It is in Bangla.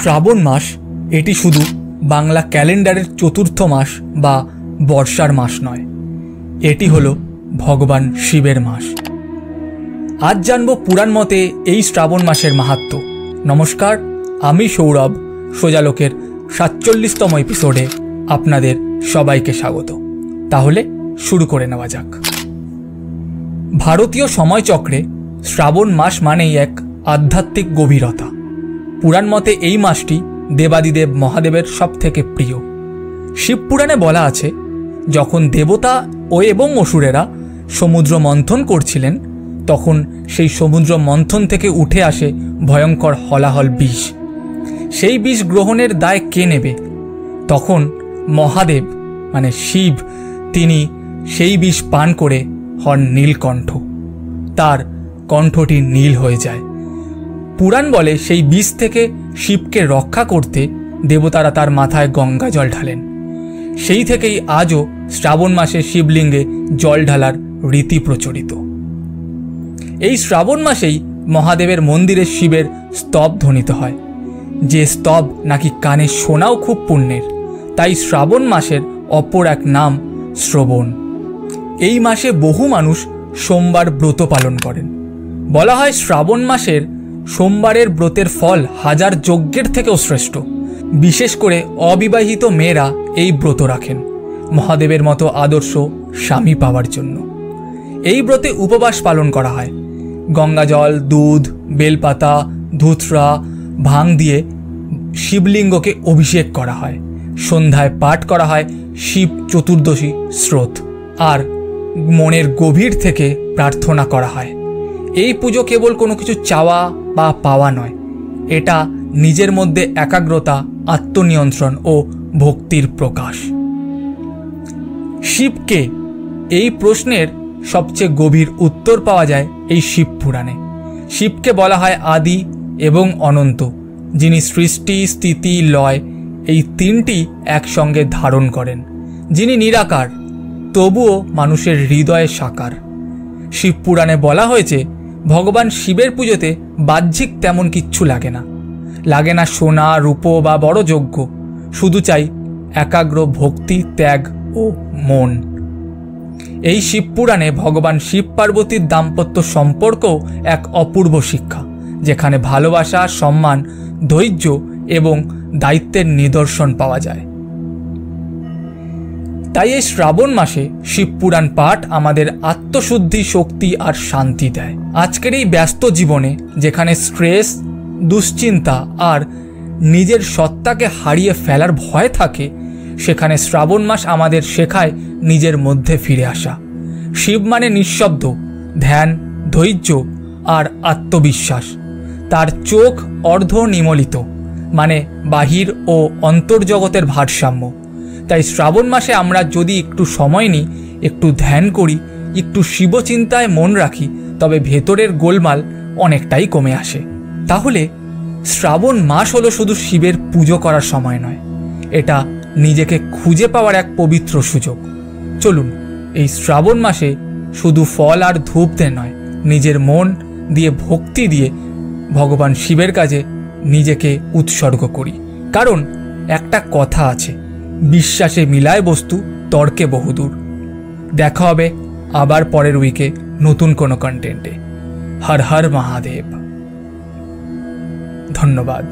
শ্রাবণ মাস এটি শুধু বাংলা ক্যালেন্ডারের চতুর্থ মাস বা বর্ষার মাস নয়, এটি হলো ভগবান শিবের মাস। আজ জানব পুরাণ মতে এই শ্রাবণ মাসের মাহাত্ম্য। নমস্কার, আমি সৌরভ। সোজালোকের 47তম এপিসোডে আপনাদের সবাইকে স্বাগত। তাহলে শুরু করে নেওয়া যাক। ভারতীয় সময়চক্রে শ্রাবণ মাস মানেই এক আধ্যাত্মিক গভীরতা। পুরাণ মতে এই মাসটি দেবাদিদেব মহাদেবের সবথেকে প্রিয়। শিবপুরাণে বলা আছে, যখন দেবতা এবং অসুরেরা সমুদ্র মন্থন করছিলেন, তখন সেই সমুদ্র মন্থন থেকে উঠে আসে ভয়ঙ্কর হলাহল বিষ। সেই বিষ গ্রহণের দায় কে নেবে? তখন মহাদেব মানে শিব, তিনি সেই বিষ পান করে হন নীলকণ্ঠ। তার কণ্ঠটি নীল হয়ে যায়। পুরাণ বলে, সেই বিষ থেকে শিবকে রক্ষা করতে দেবতারা তার মাথায় গঙ্গা জল ঢালেন। সেই থেকেই আজও শ্রাবণ মাসে শিবলিঙ্গে জল ঢালার রীতি প্রচলিত। এই শ্রাবণ মাসেই মহাদেবের মন্দিরে শিবের স্তব ধ্বনিত হয়, যে স্তব নাকি কানে শোনাও খুব পুণ্যের। তাই শ্রাবণ মাসের অপর এক নাম শ্রবণ। এই মাসে বহু মানুষ সোমবার ব্রত পালন করেন। বলা হয়, শ্রাবণ মাসের সোমবারের ব্রতের ফল হাজার যজ্ঞের থেকেও শ্রেষ্ঠ। বিশেষ করে অবিবাহিত মেয়েরা এই ব্রত রাখেন মহাদেবের মতো আদর্শ স্বামী পাওয়ার জন্য। এই ব্রতে উপবাস পালন করা হয়। গঙ্গাজল, দুধ, বেলপাতা, ধুতরা, ভাং দিয়ে শিবলিঙ্গকে অভিষেক করা হয়। সন্ধ্যায় পাঠ করা হয় শিব চতুর্দশী স্রোত, আর মনের গভীর থেকে প্রার্থনা করা হয়। এই পুজো কেবল কোনো কিছু চাওয়া বা পাওয়া নয়, এটা নিজের মধ্যে একাগ্রতা, আত্মনিয়ন্ত্রণ ও ভক্তির প্রকাশ। শিবকে, এই প্রশ্নের সবচেয়ে গভীর উত্তর পাওয়া যায় এই শিব পুরাণে। শিবকে বলা হয় আদি এবং অনন্ত, যিনি সৃষ্টি, স্থিতি, লয় এই তিনটি একসঙ্গে ধারণ করেন। যিনি নিরাকার, তবুও মানুষের হৃদয়ে সাকার। শিব পুরাণে বলা হয়েছে, ভগবান শিবের পুজোতে বাহ্যিক তেমন কিচ্ছু লাগে না। লাগে না সোনা, রূপো বা বড় যজ্ঞ। শুধু চাই একাগ্র ভক্তি, ত্যাগ ও মন। এই শিব পুরাণে ভগবান শিব পার্বতীর দাম্পত্য সম্পর্কও এক অপূর্ব শিক্ষা, যেখানে ভালোবাসা, সম্মান, ধৈর্য এবং দায়িত্বের নিদর্শন পাওয়া যায়। তাই এই শ্রাবণ মাসে শিব পুরাণ পাঠ আমাদের আত্মশুদ্ধি, শক্তি আর শান্তি দেয়। আজকের এই ব্যস্ত জীবনে, যেখানে স্ট্রেস, দুশ্চিন্তা আর নিজের সত্তাকে হারিয়ে ফেলার ভয় থাকে, সেখানে শ্রাবণ মাস আমাদের শেখায় নিজের মধ্যে ফিরে আসা। শিব মানে নিঃশব্দ, ধ্যান, ধৈর্য আর আত্মবিশ্বাস। তার চোখ অর্ধ নিমলিত, মানে বাহির ও অন্তর্জগতের ভারসাম্য। তাই শ্রাবণ মাসে আমরা যদি একটু সময় নিই, একটু ধ্যান করি, একটু শিবচিন্তায় মন রাখি, তবে ভেতরের গোলমাল অনেকটাই কমে আসে। তাহলে শ্রাবণ মাস হলো শুধু শিবের পুজো করার সময় নয়, এটা নিজেকে খুঁজে পাওয়ার এক পবিত্র সুযোগ। চলুন এই শ্রাবণ মাসে শুধু ফল আর ধূপ দিয়ে নয়, নিজের মন দিয়ে, ভক্তি দিয়ে ভগবান শিবের কাছে নিজেকে উৎসর্গ করি। কারণ একটা কথা আছে, বিশ্বাসে মিলায় বস্তু, তর্কে বহুদূর। দেখা হবে আবার পরের উইকে নতুন কোনো কন্টেন্টে। হর হর মহাদেব। ধন্যবাদ।